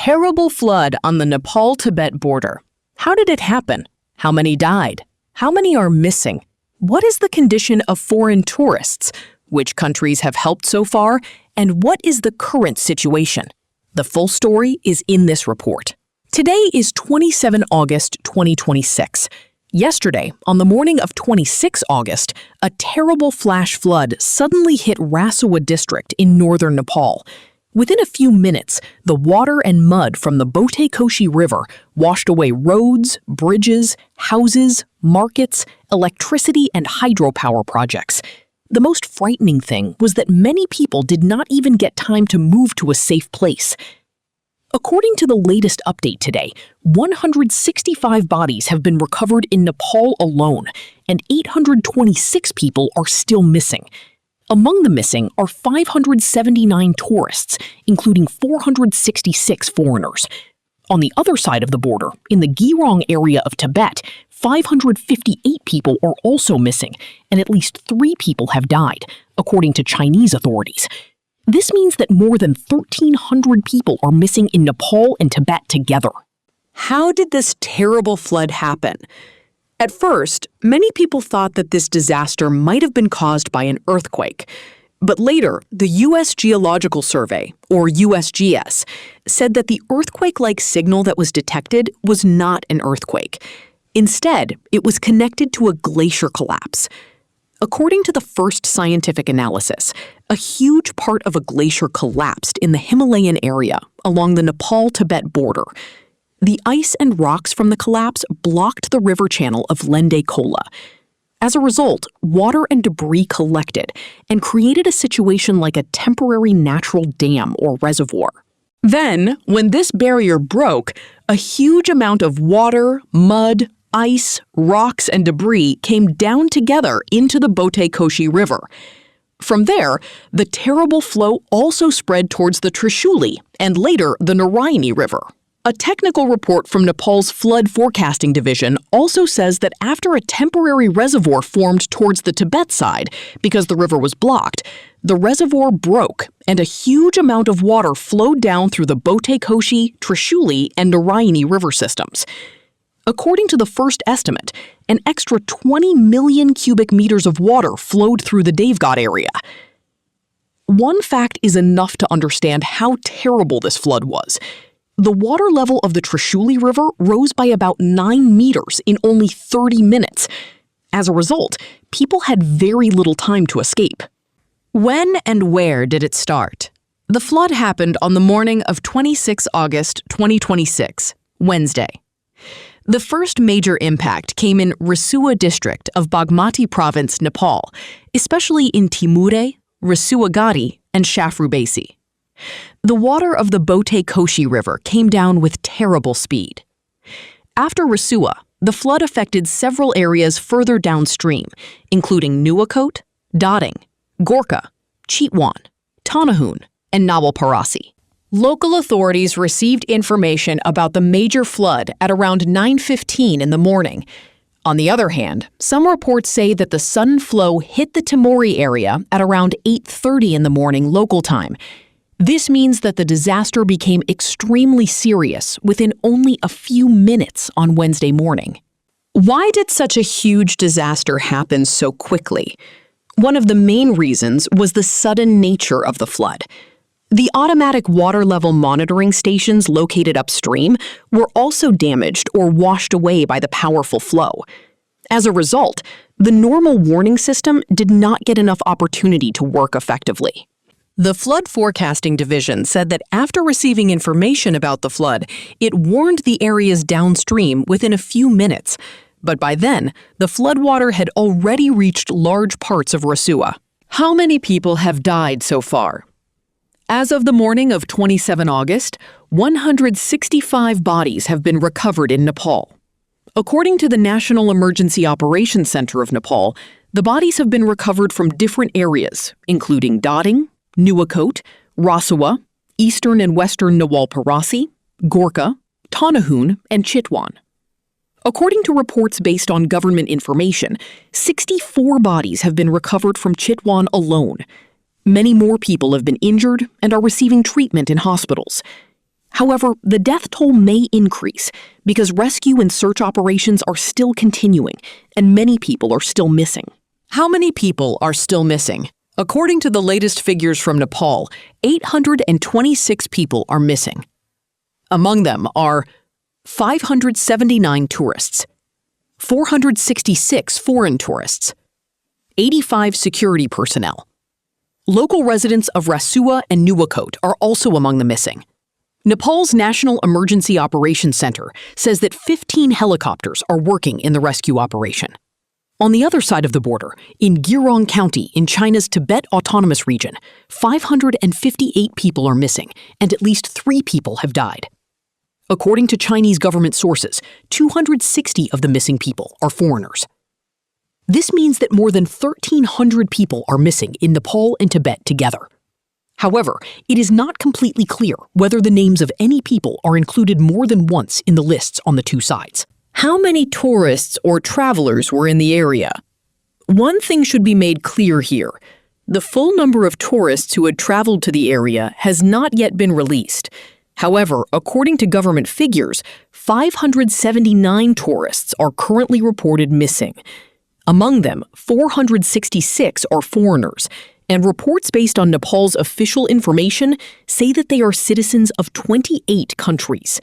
terrible flood on the Nepal-Tibet border. How did it happen? How many died? How many are missing? What is the condition of foreign tourists? Which countries have helped so far? And what is the current situation? The full story is in this report. Today is 27 August 2026. Yesterday, on the morning of 26 August, a terrible flash flood suddenly hit Rasuwa district in northern Nepal. Within a few minutes, the water and mud from the Bhote Koshi River washed away roads, bridges, houses, markets, electricity, and hydropower projects. The most frightening thing was that many people did not even get time to move to a safe place. According to the latest update today, 165 bodies have been recovered in Nepal alone, and 826 people are still missing. Among the missing are 579 tourists, including 466 foreigners. On the other side of the border, in the Gyirong area of Tibet, 558 people are also missing, and at least 3 people have died, according to Chinese authorities. This means that more than 1,300 people are missing in Nepal and Tibet together. How did this terrible flood happen? At first, many people thought that this disaster might have been caused by an earthquake. But later, the U.S. Geological Survey, or USGS, said that the earthquake-like signal that was detected was not an earthquake. Instead, it was connected to a glacier collapse. According to the first scientific analysis, a huge part of a glacier collapsed in the Himalayan area along the Nepal-Tibet border. The ice and rocks from the collapse blocked the river channel of Lende Kola. As a result, water and debris collected and created a situation like a temporary natural dam or reservoir. Then, when this barrier broke, a huge amount of water, mud, ice, rocks, and debris came down together into the Bhote Koshi River. From there, the terrible flow also spread towards the Trishuli and later the Narayani River. A technical report from Nepal's Flood Forecasting Division also says that after a temporary reservoir formed towards the Tibet side because the river was blocked, the reservoir broke and a huge amount of water flowed down through the Bhote Koshi, Trishuli, and Narayani river systems. According to the first estimate, an extra 20 million cubic meters of water flowed through the Devghat area. One fact is enough to understand how terrible this flood was. The water level of the Trishuli River rose by about 9 meters in only 30 minutes. As a result, people had very little time to escape. When and where did it start? The flood happened on the morning of 26 August 2026, Wednesday. The first major impact came in Rasuwa district of Bagmati province, Nepal, especially in Timure, Rasuwa Gati, and Shafrubasi. The water of the Bhote Koshi River came down with terrible speed. After Rasuwa, the flood affected several areas further downstream, including Nuwakot, Dading, Gorkha, Chitwan, Tanahun, and Nawalparasi. Local authorities received information about the major flood at around 9:15 in the morning. On the other hand, some reports say that the sudden flow hit the Timori area at around 8:30 in the morning local time. This means that the disaster became extremely serious within only a few minutes on Wednesday morning. Why did such a huge disaster happen so quickly? One of the main reasons was the sudden nature of the flood. The automatic water level monitoring stations located upstream were also damaged or washed away by the powerful flow. As a result, the normal warning system did not get enough opportunity to work effectively. The Flood Forecasting Division said that after receiving information about the flood, it warned the areas downstream within a few minutes. But by then, the floodwater had already reached large parts of Rasuwa. How many people have died so far? As of the morning of 27 August, 165 bodies have been recovered in Nepal. According to the National Emergency Operations Center of Nepal, the bodies have been recovered from different areas, including Dading, Nuwakot, Rasuwa, eastern and western Nawalparasi, Gorkha, Tanahun, and Chitwan. According to reports based on government information, 64 bodies have been recovered from Chitwan alone. Many more people have been injured and are receiving treatment in hospitals. However, the death toll may increase because rescue and search operations are still continuing and many people are still missing. How many people are still missing? According to the latest figures from Nepal, 826 people are missing. Among them are 579 tourists, 466 foreign tourists, 85 security personnel. Local residents of Rasuwa and Nuwakot are also among the missing. Nepal's National Emergency Operations Center says that 15 helicopters are working in the rescue operation. On the other side of the border, in Gyirong County in China's Tibet Autonomous Region, 558 people are missing and at least 3 people have died. According to Chinese government sources, 260 of the missing people are foreigners. This means that more than 1,300 people are missing in Nepal and Tibet together. However, it is not completely clear whether the names of any people are included more than once in the lists on the two sides. How many tourists or travelers were in the area? One thing should be made clear here. The full number of tourists who had traveled to the area has not yet been released. However, according to government figures, 579 tourists are currently reported missing. Among them, 466 are foreigners, and reports based on Nepal's official information say that they are citizens of 28 countries.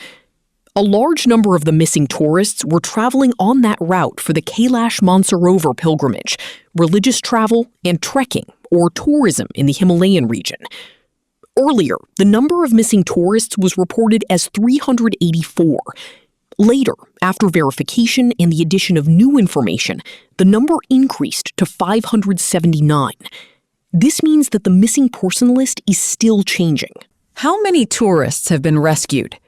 A large number of the missing tourists were traveling on that route for the Kailash Mansarovar pilgrimage, religious travel, and trekking, or tourism in the Himalayan region. Earlier, the number of missing tourists was reported as 384. Later, after verification and the addition of new information, the number increased to 579. This means that the missing person list is still changing. How many tourists have been rescued?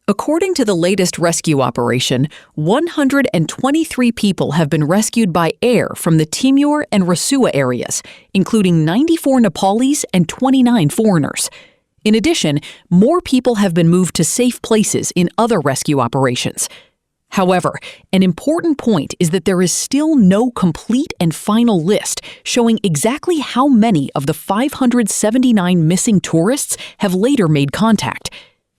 According to the latest rescue operation, 123 people have been rescued by air from the Timur and Rasuwa areas, including 94 Nepalis and 29 foreigners. In addition, more people have been moved to safe places in other rescue operations. However, an important point is that there is still no complete and final list showing exactly how many of the 579 missing tourists have later made contact.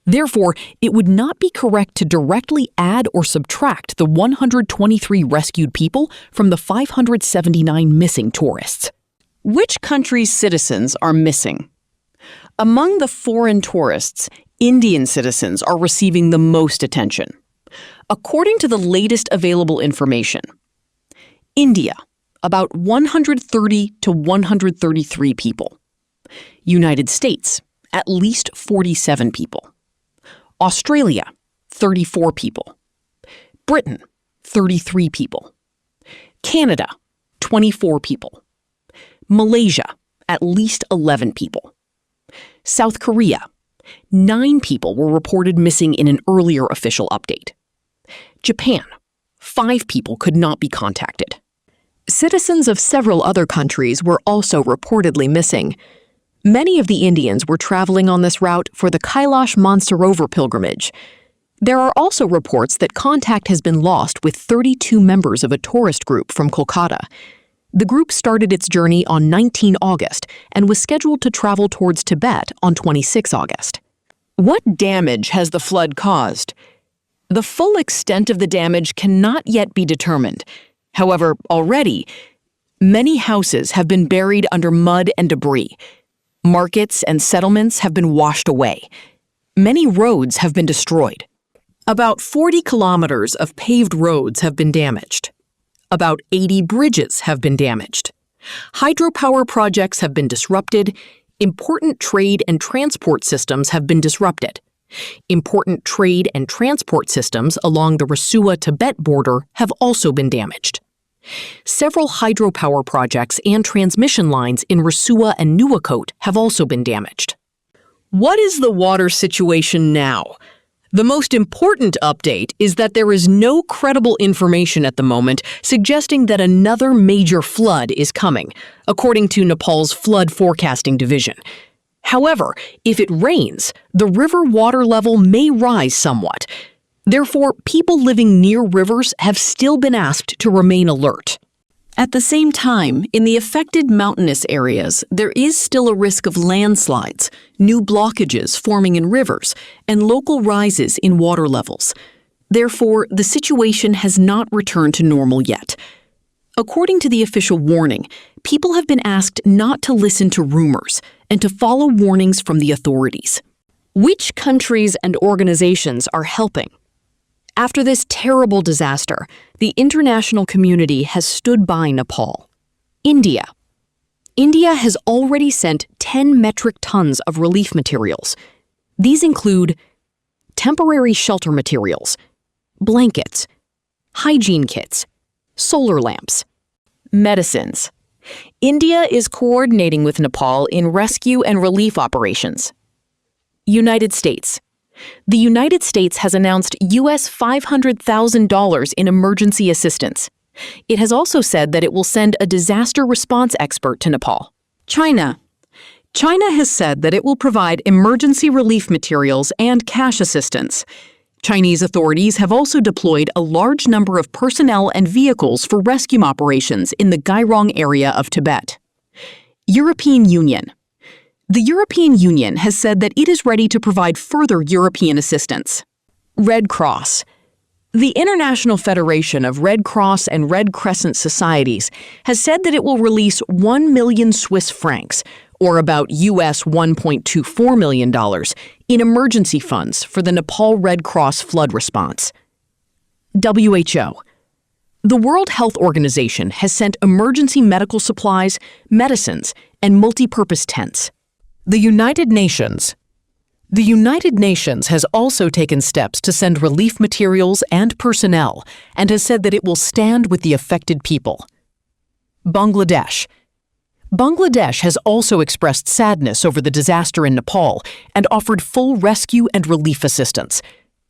Therefore, it would not be correct to directly add or subtract the 123 rescued people from the 579 missing tourists. Which country's citizens are missing? Among the foreign tourists, Indian citizens are receiving the most attention. According to the latest available information, India, about 130 to 133 people. United States, at least 47 people. Australia, 34 people. Britain, 33 people. Canada, 24 people. Malaysia, at least 11 people. South Korea, 9 people were reported missing in an earlier official update. Japan, 5 people could not be contacted. Citizens of several other countries were also reportedly missing. Many of the Indians were traveling on this route for the Kailash Mansarovar pilgrimage. There are also reports that contact has been lost with 32 members of a tourist group from Kolkata. The group started its journey on 19 August and was scheduled to travel towards Tibet on 26 August. What damage has the flood caused? The full extent of the damage cannot yet be determined. However, already, many houses have been buried under mud and debris. Markets and settlements have been washed away. Many roads have been destroyed. About 40 kilometers of paved roads have been damaged. About 80 bridges have been damaged. Hydropower projects have been disrupted. Important trade and transport systems have been disrupted. Important trade and transport systems along the Rasuwa-Tibet border have also been damaged. Several hydropower projects and transmission lines in Rasuwa and Nuwakot have also been damaged. What is the water situation now? The most important update is that there is no credible information at the moment suggesting that another major flood is coming, according to Nepal's Flood Forecasting Division. However, if it rains, the river water level may rise somewhat. Therefore, people living near rivers have still been asked to remain alert. At the same time, in the affected mountainous areas, there is still a risk of landslides, new blockages forming in rivers, and local rises in water levels. Therefore, the situation has not returned to normal yet. According to the official warning, people have been asked not to listen to rumors and to follow warnings from the authorities. Which countries and organizations are helping? After this terrible disaster, the international community has stood by Nepal. India. India has already sent 10 metric tons of relief materials. These include temporary shelter materials, blankets, hygiene kits, solar lamps, medicines. India is coordinating with Nepal in rescue and relief operations. United States. The United States has announced US $500,000 in emergency assistance. It has also said that it will send a disaster response expert to Nepal. China. China has said that it will provide emergency relief materials and cash assistance. Chinese authorities have also deployed a large number of personnel and vehicles for rescue operations in the Gyirong area of Tibet. European Union. The European Union has said that it is ready to provide further European assistance. Red Cross. The International Federation of Red Cross and Red Crescent Societies has said that it will release 1 million Swiss francs, or about US $1.24 million, in emergency funds for the Nepal Red Cross flood response. WHO. The World Health Organization has sent emergency medical supplies, medicines, and multi-purpose tents. The United Nations. The United Nations has also taken steps to send relief materials and personnel and has said that it will stand with the affected people. Bangladesh. Bangladesh has also expressed sadness over the disaster in Nepal and offered full rescue and relief assistance.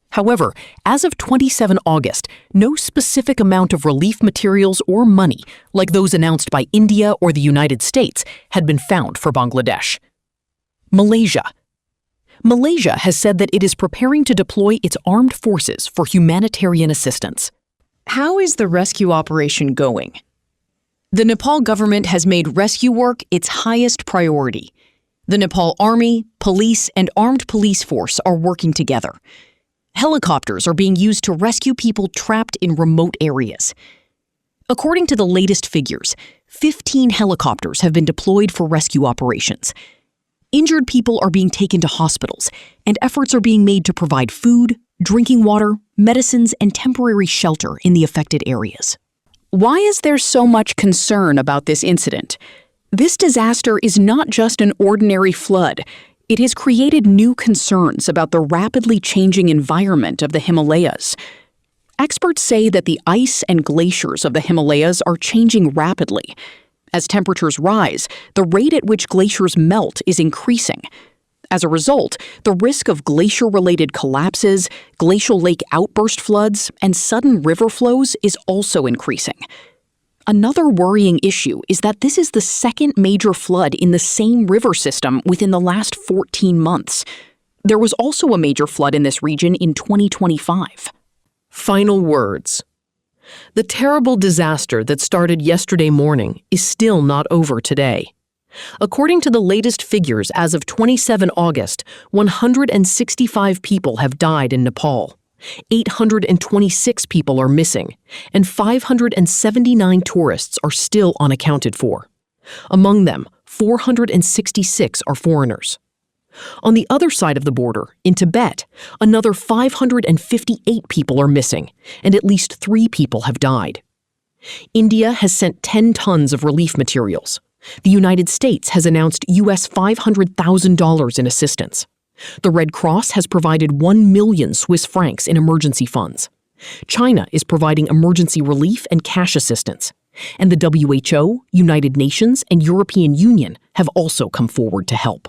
However, as of 27 August, no specific amount of relief materials or money, like those announced by India or the United States, had been found for Bangladesh. Malaysia. Malaysia has said that it is preparing to deploy its armed forces for humanitarian assistance. How is the rescue operation going? The Nepal government has made rescue work its highest priority. The Nepal Army, police, and armed police force are working together. Helicopters are being used to rescue people trapped in remote areas. According to the latest figures, 15 helicopters have been deployed for rescue operations. Injured people are being taken to hospitals, and efforts are being made to provide food, drinking water, medicines, and temporary shelter in the affected areas. Why is there so much concern about this incident? This disaster is not just an ordinary flood. It has created new concerns about the rapidly changing environment of the Himalayas. Experts say that the ice and glaciers of the Himalayas are changing rapidly. As temperatures rise, the rate at which glaciers melt is increasing. As a result, the risk of glacier-related collapses, glacial lake outburst floods, and sudden river flows is also increasing. Another worrying issue is that this is the second major flood in the same river system within the last 14 months. There was also a major flood in this region in 2025. Final words. The terrible disaster that started yesterday morning is still not over today. According to the latest figures as of 27 August, 165 people have died in Nepal. 826 people are missing, and 579 tourists are still unaccounted for. Among them, 466 are foreigners. On the other side of the border, in Tibet, another 558 people are missing, and at least 3 people have died. India has sent 10 tons of relief materials. The United States has announced US $500,000 in assistance. The Red Cross has provided 1 million Swiss francs in emergency funds. China is providing emergency relief and cash assistance. And the WHO, United Nations, and European Union have also come forward to help.